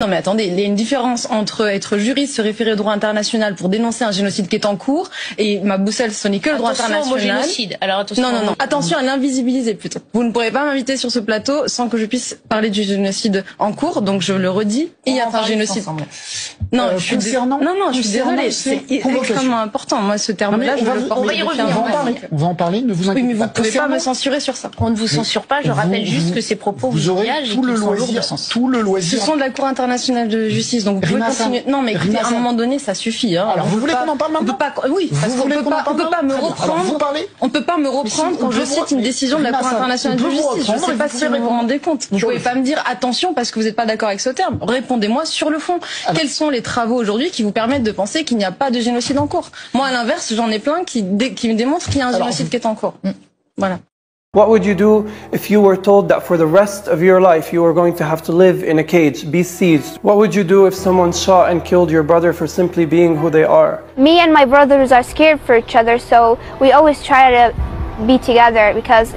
Non mais attendez, il y a une différence entre être juriste, se référer au droit international pour dénoncer un génocide qui est en cours, et ma boussole, ce n'est que le droit international. Au génocide. Alors attention. Non. Attention à l'invisibiliser plutôt. Vous ne pourrez pas m'inviter sur ce plateau sans que je puisse parler du génocide en cours, donc je le redis. Il y a un génocide. Non, je suis désolée. C'est extrêmement important. Moi, ce terme-là, je le porte. On va y revenir. On va en parler. Ne vous inquiétez pas. Oui, mais vous ne pouvez pas me censurer sur ça. On ne vous censure pas. Je rappelle juste que ces propos vous engagent et qu'ils sont lourds de sens. Tout le loisir. Ce sont de la Cour internationale de justice, donc vous pouvez continuer. Non, mais écoutez, à un moment donné, ça suffit. Hein. Alors, vous voulez qu'on en parle maintenant? Oui, parce qu'on peut pas me reprendre. On peut pas me reprendre quand je cite une décision de la Cour internationale de justice. Je ne sais pas si vous vous rendez compte. Vous pouvez pas me dire attention parce que vous n'êtes pas d'accord avec ce terme. Répondez-moi sur le fond. Quels sont les travaux aujourd'hui qui vous permettent de penser qu'il n'y a pas de génocide en cours? Moi, à l'inverse, j'en ai plein qui me démontrent qu'il y a un génocide qui est en cours. Voilà. What would you do if you were told that for the rest of your life you were going to have to live in a cage, be seized? What would you do if someone shot and killed your brother for simply being who they are? Me and my brothers are scared for each other, so we always try to be together because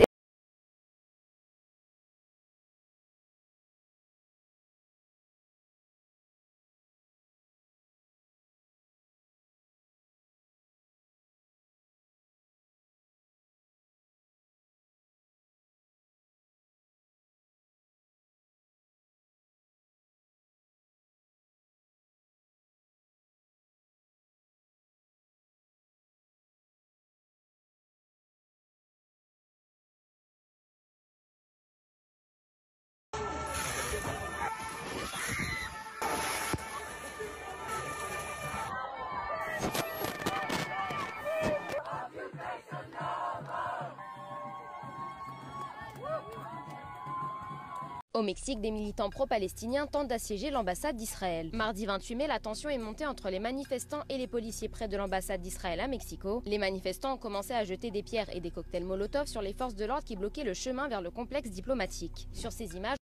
Au Mexique, des militants pro-palestiniens tentent d'assiéger l'ambassade d'Israël. Mardi 28 mai, la tension est montée entre les manifestants et les policiers près de l'ambassade d'Israël à Mexico. Les manifestants ont commencé à jeter des pierres et des cocktails Molotov sur les forces de l'ordre qui bloquaient le chemin vers le complexe diplomatique. Sur ces images,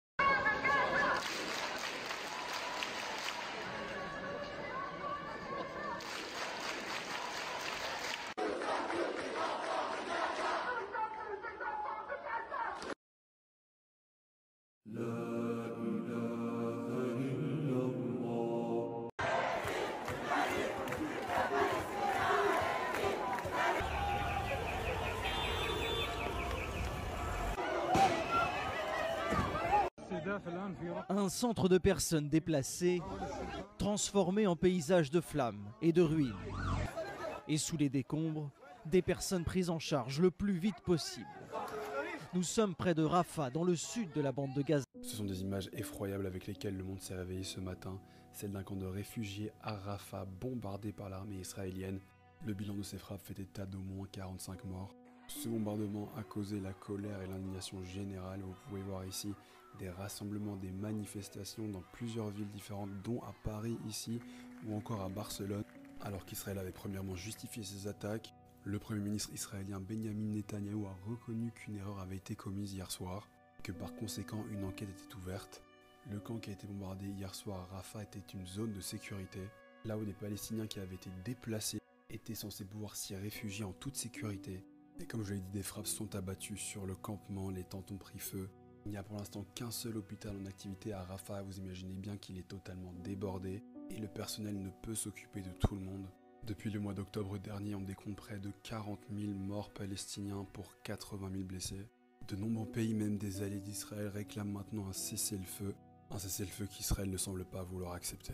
un centre de personnes déplacées, transformé en paysage de flammes et de ruines. Et sous les décombres, des personnes prises en charge le plus vite possible. Nous sommes près de Rafah, dans le sud de la bande de Gaza. Ce sont des images effroyables avec lesquelles le monde s'est réveillé ce matin. Celle d'un camp de réfugiés à Rafah, bombardé par l'armée israélienne. Le bilan de ces frappes fait état d'au moins 45 morts. Ce bombardement a causé la colère et l'indignation générale. Vous pouvez voir ici des rassemblements, des manifestations dans plusieurs villes différentes, dont à Paris ici, ou encore à Barcelone. Alors qu'Israël avait premièrement justifié ses attaques, le Premier ministre israélien Benjamin Netanyahou a reconnu qu'une erreur avait été commise hier soir, et que par conséquent une enquête était ouverte. Le camp qui a été bombardé hier soir à Rafah était une zone de sécurité, là où des Palestiniens qui avaient été déplacés étaient censés pouvoir s'y réfugier en toute sécurité. Et comme je l'ai dit, des frappes sont abattues sur le campement, les tentes ont pris feu. Il n'y a pour l'instant qu'un seul hôpital en activité à Rafah, vous imaginez bien qu'il est totalement débordé et le personnel ne peut s'occuper de tout le monde. Depuis le mois d'octobre dernier, on décompte près de 40 000 morts palestiniens pour 80 000 blessés. De nombreux pays, même des alliés d'Israël, réclament maintenant un cessez-le-feu qu'Israël ne semble pas vouloir accepter.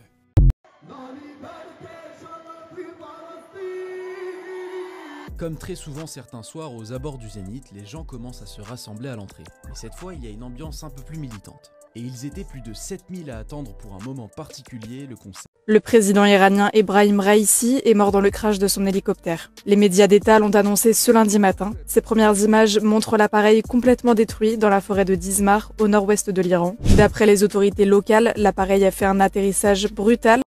Comme très souvent certains soirs aux abords du Zénith, les gens commencent à se rassembler à l'entrée. Mais cette fois, il y a une ambiance un peu plus militante. Et ils étaient plus de 7000 à attendre pour un moment particulier, le concert. Le président iranien Ebrahim Raïssi est mort dans le crash de son hélicoptère. Les médias d'État l'ont annoncé ce lundi matin. Ces premières images montrent l'appareil complètement détruit dans la forêt de Dizmar, au nord-ouest de l'Iran. D'après les autorités locales, l'appareil a fait un atterrissage brutal